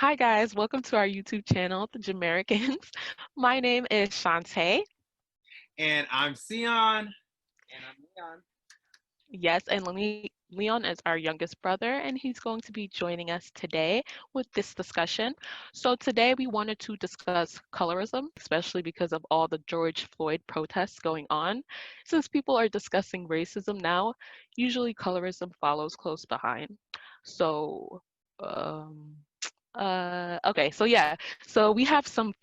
Hi guys, welcome to our YouTube channel, The Jamericans. My name is Shantae. And I'm Sion. And I'm Leon. Yes, and Leon is our youngest brother, and he's going to be joining us today with this discussion. So today we wanted to discuss colorism, especially because of all the George Floyd protests going on. Since people are discussing racism now, usually colorism follows close behind. So, um, okay, so yeah, so we have some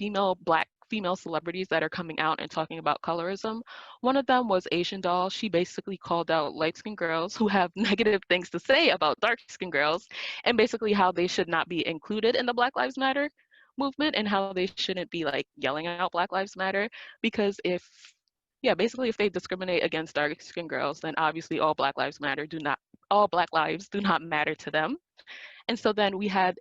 black female celebrities that are coming out and talking about colorism. One of them was Asian Doll. She basically called out light skinned girls who have negative things to say about dark skinned girls and basically how they should not be included in the Black Lives Matter movement and how they shouldn't be like yelling out Black Lives Matter because yeah, basically if they discriminate against dark skinned girls, then obviously all Black lives do not matter to them. And so then we had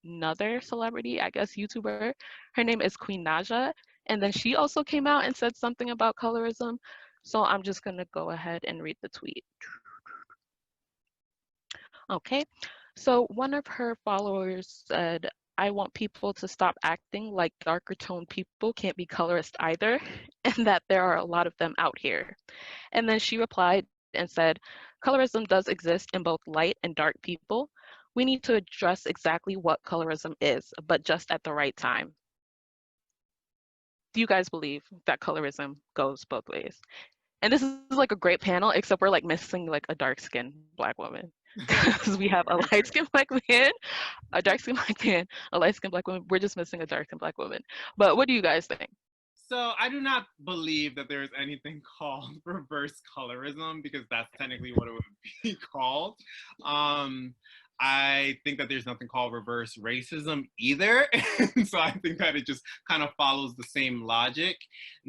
another celebrity, I guess YouTuber. Her name is Queen Naja, and then she also came out and said something about colorism. So I'm just gonna go ahead and read the tweet. Okay. So one of her followers said, I want people to stop acting like darker toned people can't be colorist either, and that there are a lot of them out here. And then she replied and said, colorism does exist in both light and dark people. We need to address exactly what colorism is, but just at the right time. Do you guys believe that colorism goes both ways? And this is like a great panel, except we're like missing like a dark skinned black woman. Because we have a light skinned black man, a dark skinned black man, a light skinned black woman. We're just missing a dark skinned black woman. But what do you guys think? So I do not believe that there is anything called reverse colorism because that's technically what it would be called. Um, I think that there's nothing called reverse racism either. So I think that it just kind of follows the same logic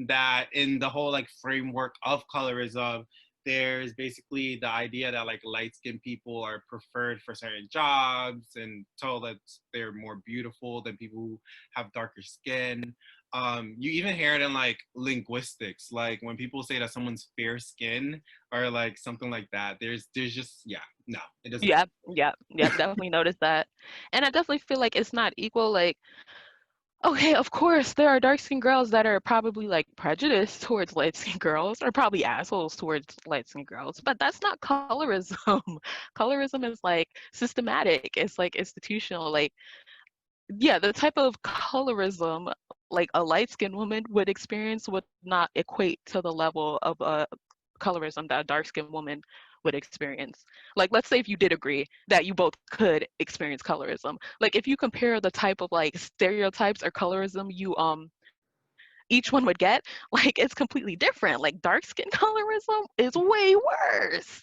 that in the whole like framework of colorism, there's basically the idea that like light skinned people are preferred for certain jobs and told that they're more beautiful than people who have darker skin. You even hear it in like linguistics, like when people say that someone's fair skin or like something like that. There's just yeah, no, it doesn't. Yeah, definitely noticed that. And I definitely feel like it's not equal. Like, okay, of course, there are dark skinned girls that are probably like prejudiced towards light skinned girls, or probably assholes towards light skinned girls, but that's not colorism. Colorism is like systematic, it's like institutional. Like, yeah, the type of colorism like a light skinned woman would experience would not equate to the level of colorism that a dark skinned woman would experience. Like, let's say if you did agree that you both could experience colorism. Like, if you compare the type of like stereotypes or colorism each one would get, like it's completely different. Like dark skin colorism is way worse.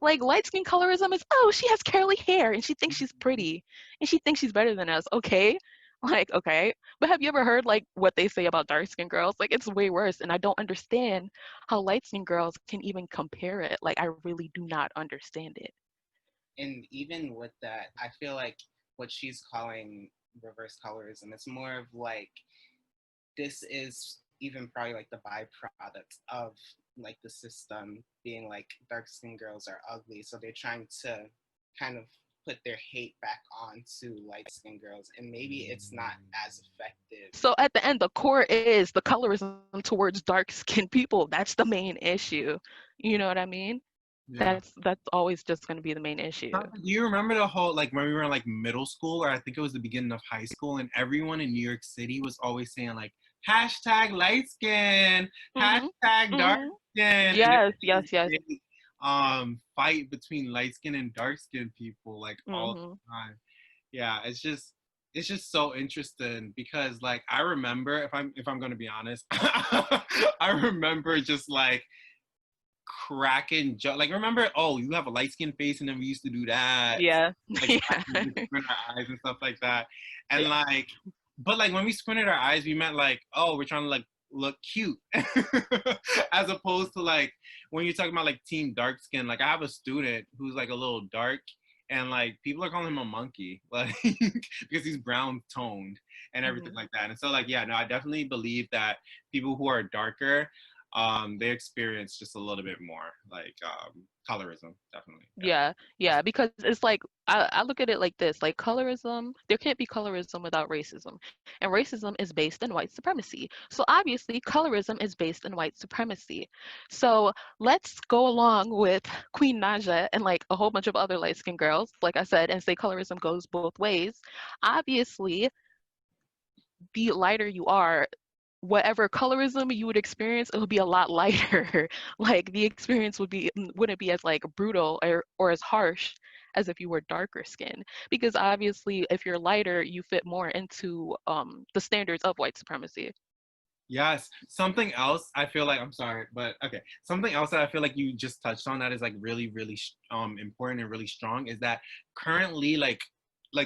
Like light skin colorism is, oh, she has curly hair and she thinks she's pretty and she thinks she's better than us. Okay. Like, okay. But have you ever heard like what they say about dark skinned girls? Like it's way worse. And I don't understand how light skinned girls can even compare it. Like I really do not understand it. And even with that, I feel like what she's calling reverse colorism, it's more of like this is even probably like the byproduct of like the system being like dark skinned girls are ugly. So they're trying to kind of put their hate back onto light skinned girls. And maybe it's not as effective. So at the end, the core is the colorism towards dark skinned people. That's the main issue. You know what I mean? Yeah. That's always just going to be the main issue. Do you remember the whole like when we were in like middle school, or I think it was the beginning of high school, and everyone in New York City was always saying like hashtag light skin, Mhm. hashtag dark Mhm. skin, and it Yes, was yes, yes. this big fight between light skin and dark skin people like all Mhm. the time. Yeah, it's just so interesting because like I remember if I'm gonna be honest, I remember just like cracking joke. Like, remember? Oh, you have a light skinned face, and then we used to do that, Yeah. like Yeah. squint our eyes and stuff like that. And Yeah. like, but like when we squinted our eyes, we meant like, oh, we're trying to like look cute, as opposed to like when you're talking about like team dark skin. Like, I have a student who's like a little dark. And like people are calling him a monkey, like because he's brown toned and everything Mhm. like that. And so like yeah, no, I definitely believe that people who are darker they experience just a little bit more like colorism, definitely. Yeah. Yeah, because it's like I look at it like this, like colorism, there can't be colorism without racism. And racism is based in white supremacy. So obviously colorism is based in white supremacy. So let's go along with Queen Naja and like a whole bunch of other light-skinned girls, like I said, and say colorism goes both ways. Obviously, the lighter you are, whatever colorism you would experience, it would be a lot lighter. Like the experience wouldn't be as like brutal or as harsh as if you were darker skinned. Because obviously, if you're lighter, you fit more into the standards of white supremacy. Yes. Something else I feel like, I'm sorry, but okay. Something else that I feel like you just touched on that is like really, really important and really strong is that currently, like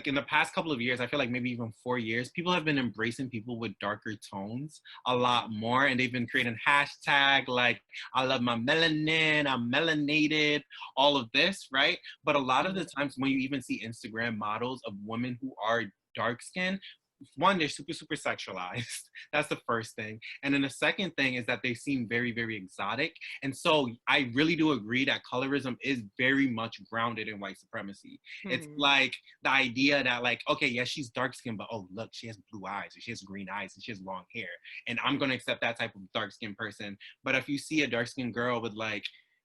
in the past couple of years, I feel like maybe even 4 years, people have been embracing people with darker tones a lot more, and they've been creating hashtag like I love my melanin, I'm melanated, all of this, right? But a lot of the Mhm. times when you even see Instagram models of women who are dark skinned, one, they're super, super sexualized. That's the first thing. And then the second thing is that they seem very, very exotic. And so I really do agree that colorism is very much grounded in white supremacy. It's Mhm. like the idea that, like, okay, yes, she's dark skinned, but oh, look, she has blue eyes, or she has green eyes, and she has long hair. And I'm going to accept that type of dark skinned person. But if you see a dark skinned girl with like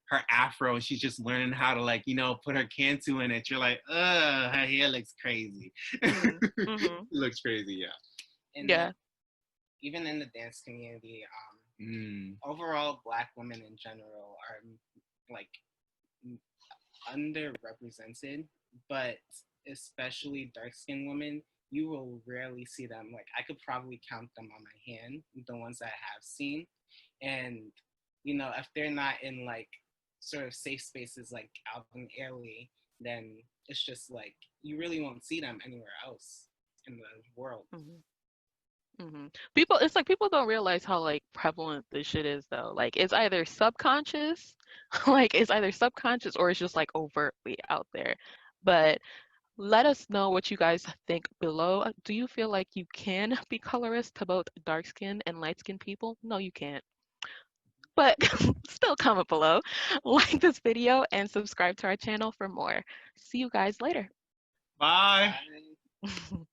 her afro and she's just learning how to, like, put her cantu in it, you're like, her hair looks crazy. Mhm. Mhm. Looks crazy, yeah. And Yeah. even in the dance community, Mm. overall, Black women in general are like underrepresented, but especially dark skinned women, you will rarely see them. Like, I could probably count them on my hand, the ones that I have seen. And, if they're not in like sort of safe spaces like out in Airly, then it's just like you really won't see them anywhere else in the world. Mhm. People, it's like people don't realize how like prevalent this shit is though. Like it's either subconscious, like it's either subconscious or it's just like overtly out there. But let us know what you guys think below. Do you feel like you can be colorist to both dark skinned and light skinned people? No, you can't. But still comment below, like this video, and subscribe to our channel for more. See you guys later. Bye. Bye.